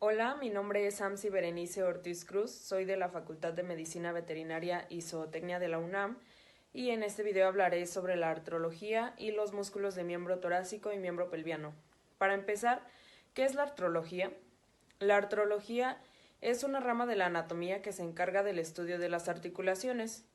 Hola, mi nombre es Samsi Berenice Ortiz Cruz, soy de la Facultad de Medicina Veterinaria y Zootecnia de la UNAM y en este video hablaré sobre la artrología y los músculos de miembro torácico y miembro pelviano. Para empezar, ¿qué es la artrología? La artrología es una rama de la anatomía que se encarga del estudio de las articulaciones.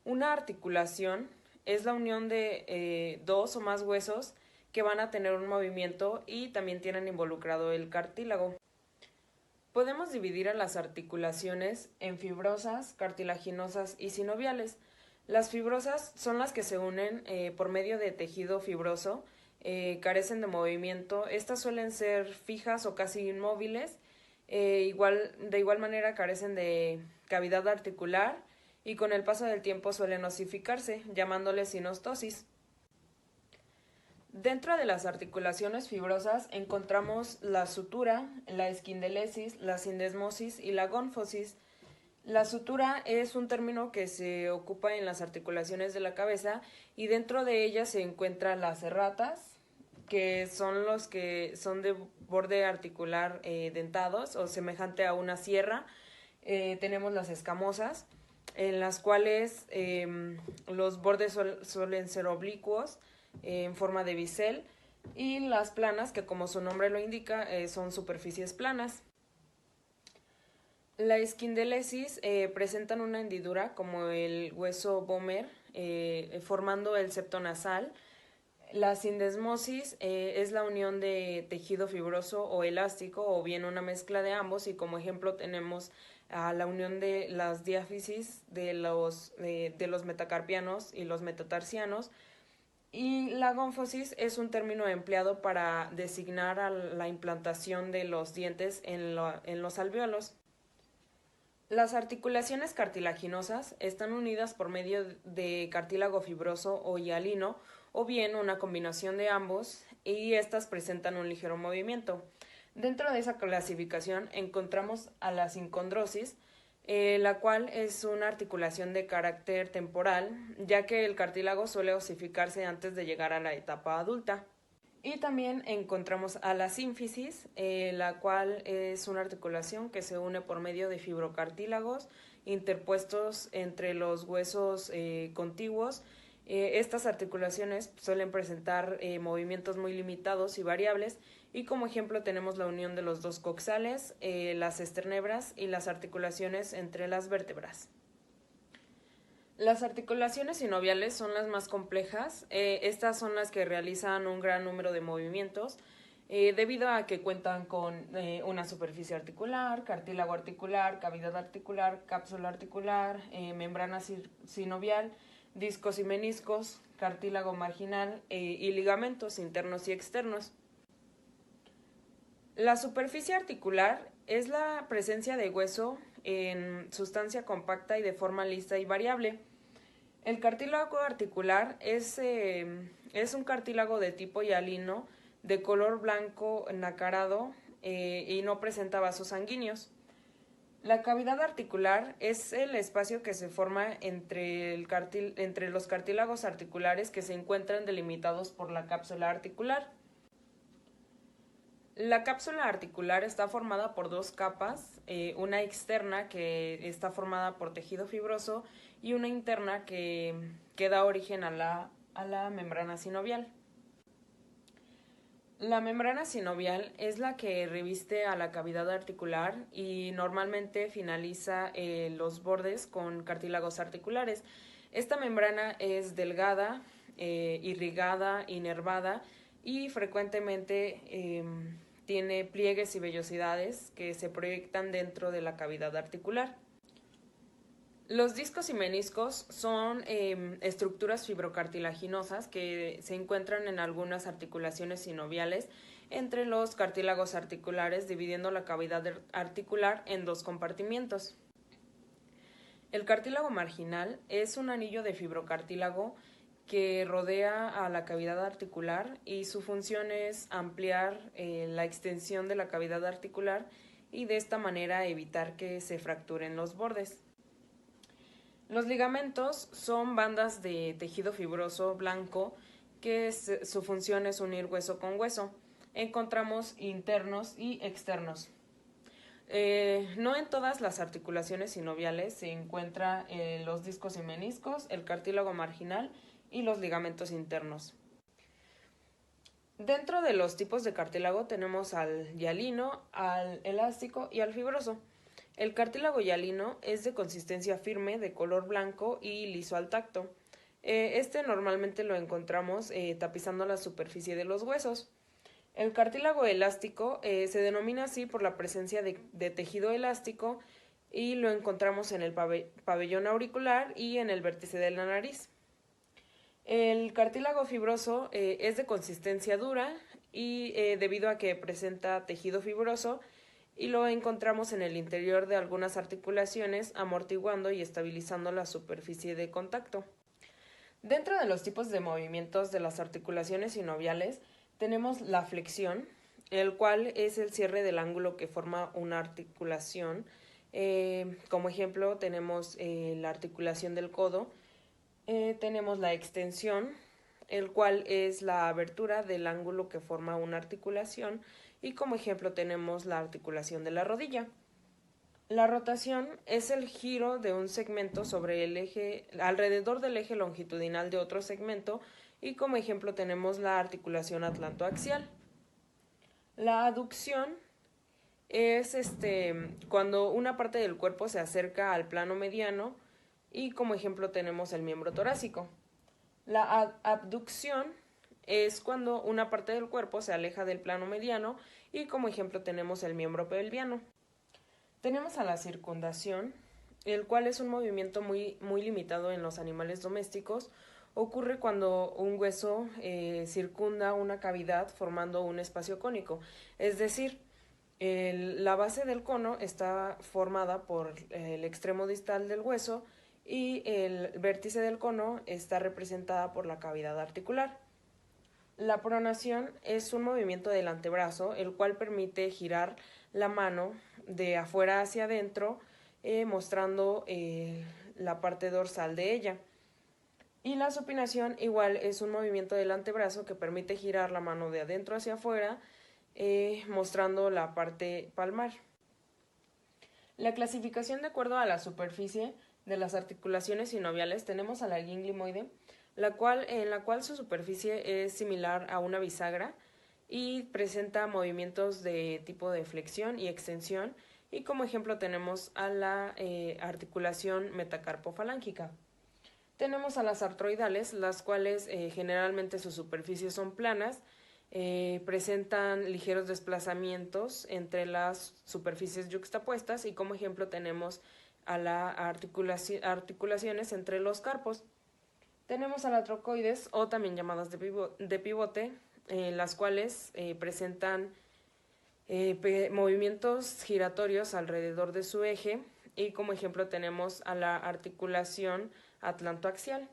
Una articulación es la unión de dos o más huesos que van a tener un movimiento y también tienen involucrado el cartílago. Podemos dividir a las articulaciones en fibrosas, cartilaginosas y sinoviales. Las fibrosas son las que se unen por medio de tejido fibroso, carecen de movimiento. Estas suelen ser fijas o casi inmóviles. De igual manera carecen de cavidad articular y con el paso del tiempo suelen osificarse, llamándole sinostosis. Dentro de las articulaciones fibrosas encontramos la sutura, la esquindelesis, la sindesmosis y la gónfosis. La sutura es un término que se ocupa en las articulaciones de la cabeza y dentro de ellas se encuentran las erratas, que son los que son de borde articular dentados o semejante a una sierra. Tenemos las escamosas, en las cuales los bordes suelen ser oblicuos en forma de bisel, y las planas, que como su nombre lo indica, son superficies planas. La esquindelesis presentan una hendidura como el hueso Bomer, formando el septo nasal. La sindesmosis es la unión de tejido fibroso o elástico o bien una mezcla de ambos, y como ejemplo tenemos a la unión de las diáfisis de los metacarpianos y los metatarsianos. Y la gónfosis es un término empleado para designar a la implantación de los dientes en los alvéolos. Las articulaciones cartilaginosas están unidas por medio de cartílago fibroso o hialino, o bien una combinación de ambos, y estas presentan un ligero movimiento. Dentro de esa clasificación encontramos a la sincondrosis, la cual es una articulación de carácter temporal, ya que el cartílago suele osificarse antes de llegar a la etapa adulta. Y también encontramos a la sínfisis, la cual es una articulación que se une por medio de fibrocartílagos interpuestos entre los huesos contiguos. Estas articulaciones suelen presentar movimientos muy limitados y variables, y como ejemplo tenemos la unión de los dos coxales, las esternebras y las articulaciones entre las vértebras. Las articulaciones sinoviales son las más complejas. Estas son las que realizan un gran número de movimientos debido a que cuentan con una superficie articular, cartílago articular, cavidad articular, cápsula articular, membrana sinovial, discos y meniscos, cartílago marginal y ligamentos internos y externos. La superficie articular es la presencia de hueso en sustancia compacta y de forma lisa y variable. El cartílago articular es un cartílago de tipo hialino, de color blanco nacarado y no presenta vasos sanguíneos. La cavidad articular es el espacio que se forma entre los cartílagos articulares que se encuentran delimitados por la cápsula articular. La cápsula articular está formada por dos capas, una externa que está formada por tejido fibroso y una interna que da origen a la membrana sinovial. La membrana sinovial es la que reviste a la cavidad articular y normalmente finaliza los bordes con cartílagos articulares. Esta membrana es delgada, irrigada, inervada y frecuentemente tiene pliegues y vellosidades que se proyectan dentro de la cavidad articular. Los discos y meniscos son estructuras fibrocartilaginosas que se encuentran en algunas articulaciones sinoviales entre los cartílagos articulares, dividiendo la cavidad articular en dos compartimientos. El cartílago marginal es un anillo de fibrocartílago que rodea a la cavidad articular, y su función es ampliar la extensión de la cavidad articular y de esta manera evitar que se fracturen los bordes. Los ligamentos son bandas de tejido fibroso blanco que su función es unir hueso con hueso. Encontramos internos y externos. No en todas las articulaciones sinoviales se encuentra los discos y meniscos, el cartílago marginal y los ligamentos internos. Dentro de los tipos de cartílago tenemos al hialino, al elástico y al fibroso. El cartílago hialino es de consistencia firme, de color blanco y liso al tacto. Este normalmente lo encontramos tapizando la superficie de los huesos. El cartílago elástico se denomina así por la presencia de tejido elástico y lo encontramos en el pabellón auricular y en el vértice de la nariz. El cartílago fibroso es de consistencia dura y debido a que presenta tejido fibroso y lo encontramos en el interior de algunas articulaciones amortiguando y estabilizando la superficie de contacto. Dentro de los tipos de movimientos de las articulaciones sinoviales tenemos la flexión, el cual es el cierre del ángulo que forma una articulación. Como ejemplo tenemos la articulación del codo. Tenemos la extensión, el cual es la abertura del ángulo que forma una articulación, y como ejemplo tenemos la articulación de la rodilla. La rotación es el giro de un segmento sobre el eje, alrededor del eje longitudinal de otro segmento, y como ejemplo tenemos la articulación atlantoaxial. La aducción es cuando una parte del cuerpo se acerca al plano mediano, y como ejemplo tenemos el miembro torácico. La abducción es cuando una parte del cuerpo se aleja del plano mediano, y como ejemplo tenemos el miembro pelviano. Tenemos a la circundación, el cual es un movimiento muy limitado en los animales domésticos. Ocurre cuando un hueso circunda una cavidad formando un espacio cónico, es decir, la base del cono está formada por el extremo distal del hueso y el vértice del cono está representada por la cavidad articular. La pronación es un movimiento del antebrazo, el cual permite girar la mano de afuera hacia adentro, mostrando la parte dorsal de ella. Y la supinación igual es un movimiento del antebrazo que permite girar la mano de adentro hacia afuera, mostrando la parte palmar. La clasificación de acuerdo a la superficie de las articulaciones sinoviales tenemos a la linglimoide, en la cual su superficie es similar a una bisagra y presenta movimientos de tipo de flexión y extensión, y como ejemplo tenemos a la articulación metacarpofalángica. Tenemos a las artroidales, las cuales generalmente sus superficies son planas, presentan ligeros desplazamientos entre las superficies yuxtapuestas, y como ejemplo tenemos a las articulaciones entre los carpos. Tenemos a las trocoides, o también llamadas de pivote, las cuales presentan movimientos giratorios alrededor de su eje, y como ejemplo tenemos a la articulación atlantoaxial.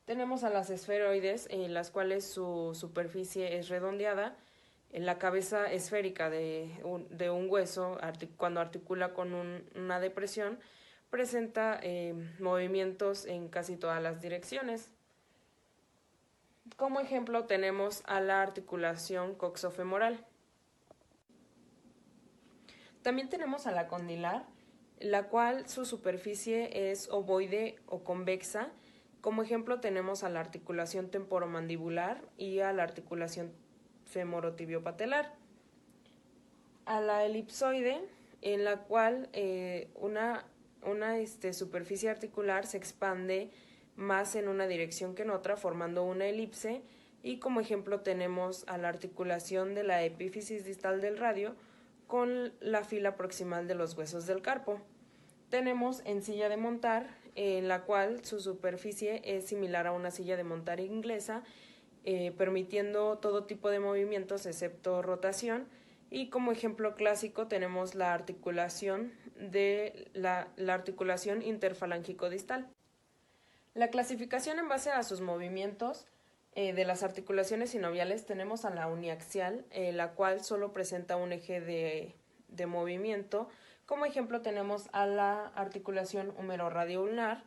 Tenemos a las esferoides, las cuales su superficie es redondeada. La cabeza esférica de un hueso, cuando articula con una depresión, presenta movimientos en casi todas las direcciones. Como ejemplo tenemos a la articulación coxofemoral. También tenemos a la condilar, la cual su superficie es ovoide o convexa. Como ejemplo tenemos a la articulación temporomandibular y a la articulación femorotibiopatelar. A la elipsoide, en la cual una superficie articular se expande más en una dirección que en otra, formando una elipse, y como ejemplo tenemos a la articulación de la epífisis distal del radio con la fila proximal de los huesos del carpo. Tenemos en silla de montar, en la cual su superficie es similar a una silla de montar inglesa, permitiendo todo tipo de movimientos excepto rotación, y como ejemplo clásico tenemos la articulación la articulación interfalángico-distal. La clasificación en base a sus movimientos de las articulaciones sinoviales tenemos a la uniaxial, la cual solo presenta un eje de movimiento. Como ejemplo tenemos a la articulación húmero-radioulnar,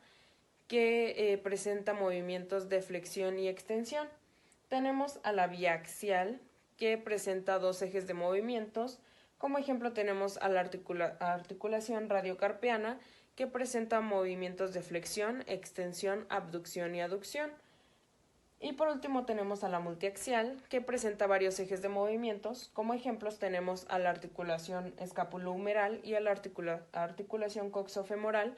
que presenta movimientos de flexión y extensión. Tenemos a la biaxial, que presenta dos ejes de movimientos. Como ejemplo tenemos a la articulación radiocarpiana, que presenta movimientos de flexión, extensión, abducción y aducción. Y por último tenemos a la multiaxial, que presenta varios ejes de movimientos. Como ejemplos tenemos a la articulación escapulohumeral y a la articulación coxofemoral,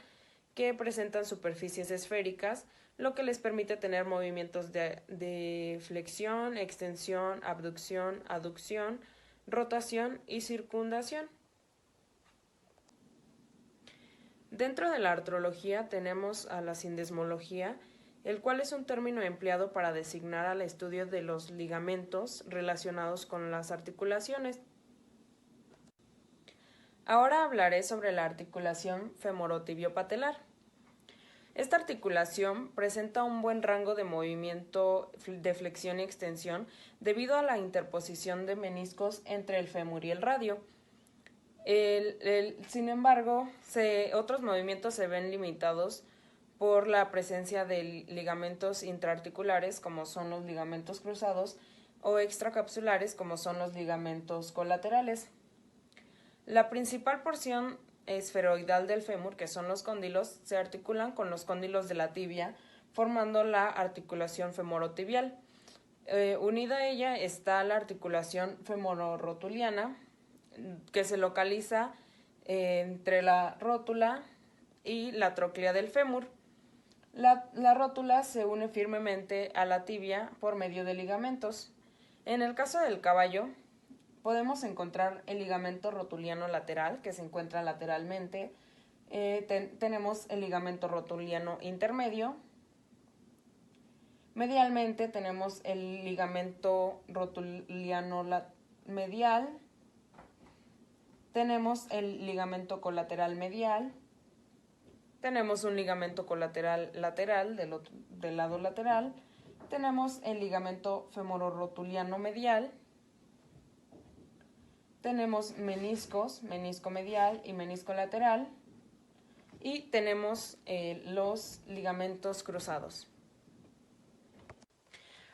que presentan superficies esféricas, lo que les permite tener movimientos de flexión, extensión, abducción, aducción, rotación y circundación. Dentro de la artrología tenemos a la sindesmología, el cual es un término empleado para designar al estudio de los ligamentos relacionados con las articulaciones. Ahora hablaré sobre la articulación femorotibiopatelar. Esta articulación presenta un buen rango de movimiento de flexión y extensión debido a la interposición de meniscos entre el fémur y el radio. Sin embargo, otros movimientos se ven limitados por la presencia de ligamentos intraarticulares, como son los ligamentos cruzados, o extracapsulares, como son los ligamentos colaterales. La principal porción esferoidal del fémur, que son los cóndilos, se articulan con los cóndilos de la tibia, formando la articulación femorotibial. Unida a ella está la articulación femororotuliana, que se localiza entre la rótula y la tróclea del fémur. La rótula se une firmemente a la tibia por medio de ligamentos. En el caso del caballo, podemos encontrar el ligamento rotuliano lateral, que se encuentra lateralmente. Tenemos el ligamento rotuliano intermedio. Medialmente tenemos el ligamento rotuliano medial. Tenemos el ligamento colateral medial. Tenemos un ligamento colateral lateral del lado lateral. Tenemos el ligamento femororotuliano medial. Tenemos meniscos, menisco medial y menisco lateral. Y tenemos los ligamentos cruzados.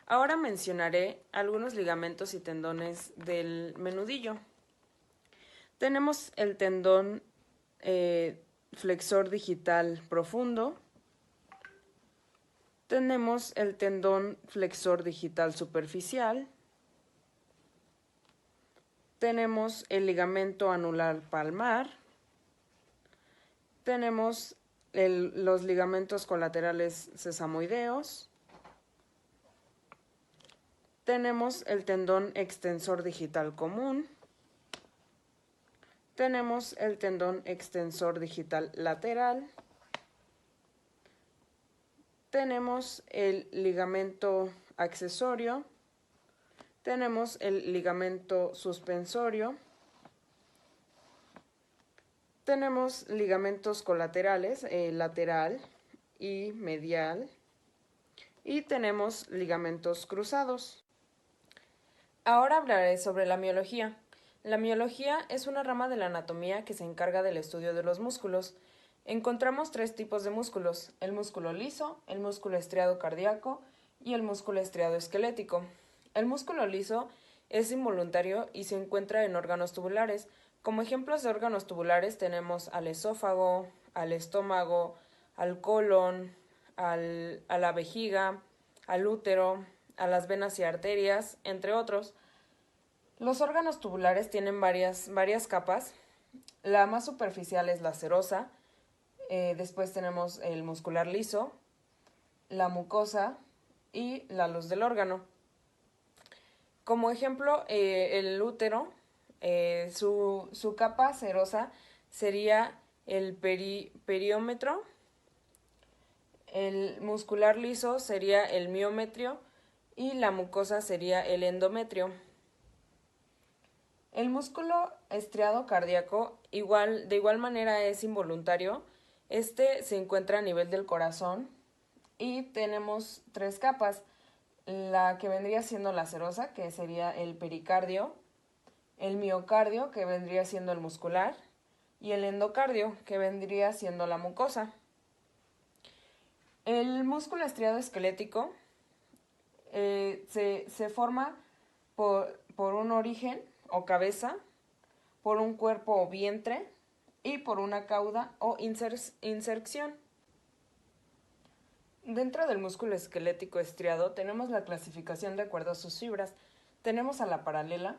Ahora mencionaré algunos ligamentos y tendones del menudillo. Tenemos el tendón flexor digital profundo. Tenemos el tendón flexor digital superficial. Tenemos el ligamento anular palmar. Tenemos los ligamentos colaterales sesamoideos. Tenemos el tendón extensor digital común. Tenemos el tendón extensor digital lateral. Tenemos el ligamento accesorio. Tenemos el ligamento suspensorio. Tenemos ligamentos colaterales, lateral y medial. Y tenemos ligamentos cruzados. Ahora hablaré sobre la miología. La miología es una rama de la anatomía que se encarga del estudio de los músculos. Encontramos tres tipos de músculos: el músculo liso, el músculo estriado cardíaco y el músculo estriado esquelético. El músculo liso es involuntario y se encuentra en órganos tubulares. Como ejemplos de órganos tubulares tenemos al esófago, al estómago, al colon, a la vejiga, al útero, a las venas y arterias, entre otros. Los órganos tubulares tienen varias capas. La más superficial es la serosa. Después tenemos el muscular liso, la mucosa y la luz del órgano. Como ejemplo, el útero, su capa serosa sería el periómetro. El muscular liso sería el miometrio y la mucosa sería el endometrio. El músculo estriado cardíaco de igual manera es involuntario. Este se encuentra a nivel del corazón y tenemos tres capas. La que vendría siendo la serosa, que sería el pericardio, el miocardio, que vendría siendo el muscular, y el endocardio, que vendría siendo la mucosa. El músculo estriado esquelético se forma por un origen o cabeza, por un cuerpo o vientre y por una cauda o inserción. Dentro del músculo esquelético estriado tenemos la clasificación de acuerdo a sus fibras. Tenemos a la paralela,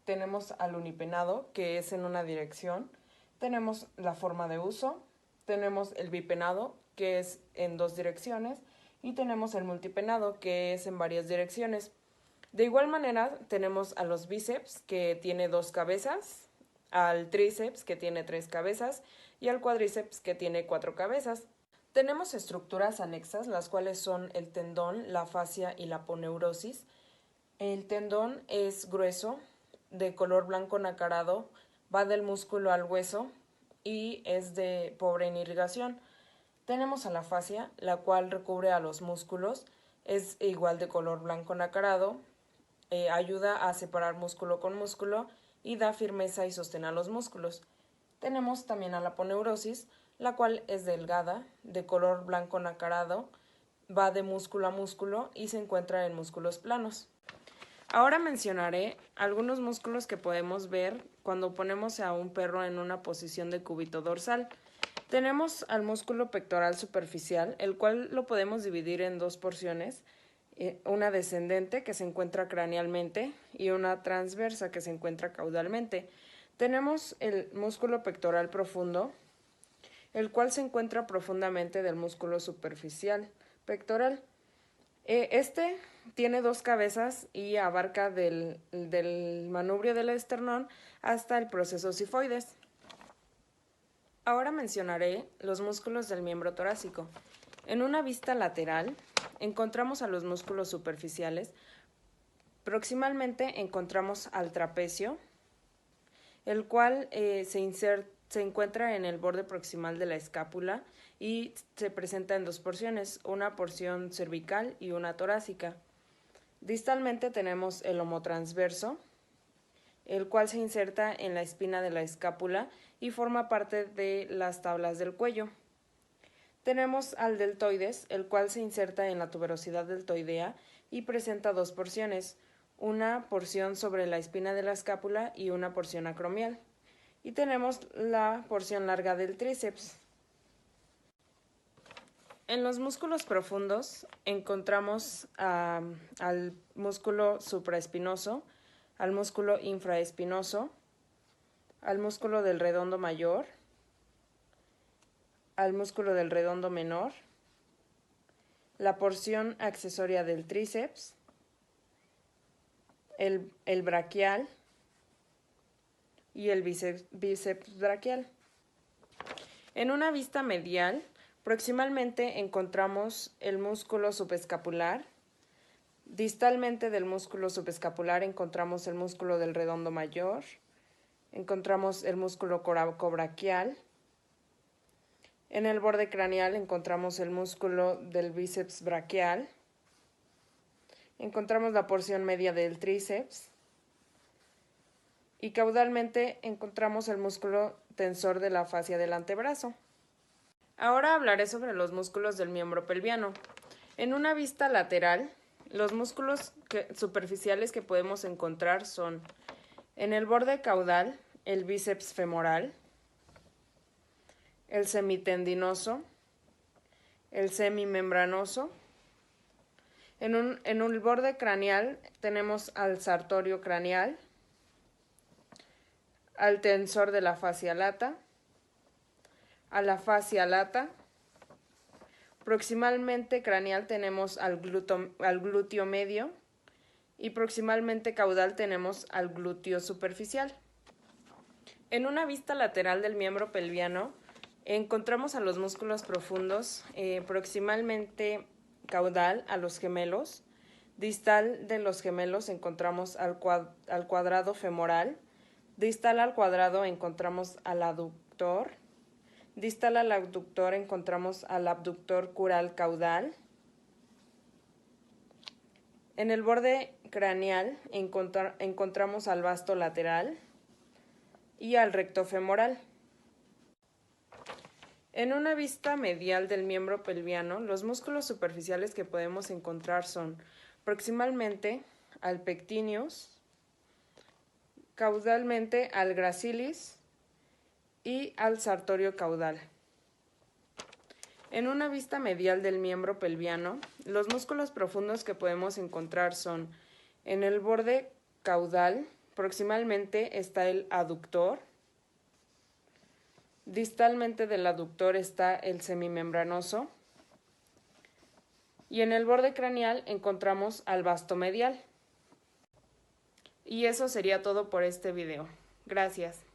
tenemos al unipenado, que es en una dirección, tenemos la forma de uso, tenemos el bipenado, que es en dos direcciones, y tenemos el multipenado, que es en varias direcciones. De igual manera, tenemos a los bíceps, que tiene 2 cabezas, al tríceps, que tiene 3 cabezas, y al cuádriceps, que tiene 4 cabezas. Tenemos estructuras anexas, las cuales son el tendón, la fascia y la aponeurosis. El tendón es grueso, de color blanco nacarado, va del músculo al hueso y es de pobre en irrigación. Tenemos a la fascia, la cual recubre a los músculos, es igual de color blanco nacarado, ayuda a separar músculo con músculo y da firmeza y sostén a los músculos. Tenemos también a la aponeurosis, la cual es delgada, de color blanco nacarado, va de músculo a músculo y se encuentra en músculos planos. Ahora mencionaré algunos músculos que podemos ver cuando ponemos a un perro en una posición de cúbito dorsal. Tenemos al músculo pectoral superficial, el cual lo podemos dividir en 2 porciones, una descendente que se encuentra cranealmente y una transversa que se encuentra caudalmente. Tenemos el músculo pectoral profundo, el cual se encuentra profundamente del músculo superficial pectoral. Este tiene 2 cabezas y abarca del manubrio del esternón hasta el proceso sifoides. Ahora mencionaré los músculos del miembro torácico. En una vista lateral encontramos a los músculos superficiales. Proximalmente encontramos al trapecio, el cual se encuentra en el borde proximal de la escápula y se presenta en 2 porciones, una porción cervical y una torácica. Distalmente tenemos el homotransverso, el cual se inserta en la espina de la escápula y forma parte de las tablas del cuello. Tenemos al deltoides, el cual se inserta en la tuberosidad deltoidea y presenta 2 porciones, una porción sobre la espina de la escápula y una porción acromial. Y tenemos la porción larga del tríceps. En los músculos profundos encontramos al músculo supraespinoso, al músculo infraespinoso, al músculo del redondo mayor, al músculo del redondo menor, la porción accesoria del tríceps, el braquial y el bíceps braquial. En una vista medial, proximalmente encontramos el músculo subescapular. Distalmente del músculo subescapular encontramos el músculo del redondo mayor, encontramos el músculo cobraquial. En el borde craneal encontramos el músculo del bíceps braquial. Encontramos la porción media del tríceps. Y caudalmente encontramos el músculo tensor de la fascia del antebrazo. Ahora hablaré sobre los músculos del miembro pelviano. En una vista lateral, los músculos superficiales que podemos encontrar son en el borde caudal, el bíceps femoral, el semitendinoso, el semimembranoso. En un borde craneal tenemos al sartorio craneal, al tensor de la fascia lata, a la fascia lata. Proximalmente craneal tenemos al glúteo medio y proximalmente caudal tenemos al glúteo superficial. En una vista lateral del miembro pelviano encontramos a los músculos profundos, proximalmente caudal a los gemelos. Distal de los gemelos encontramos al cuadrado femoral. Distal al cuadrado encontramos al aductor. Distal al abductor encontramos al abductor cural caudal. En el borde craneal encontramos al vasto lateral y al recto femoral. En una vista medial del miembro pelviano, los músculos superficiales que podemos encontrar son proximalmente al pectineus, caudalmente al gracilis y al sartorio caudal. En una vista medial del miembro pelviano, los músculos profundos que podemos encontrar son: en el borde caudal, proximalmente está el aductor, distalmente del aductor está el semimembranoso, y en el borde craneal encontramos al vasto medial. Y eso sería todo por este video. Gracias.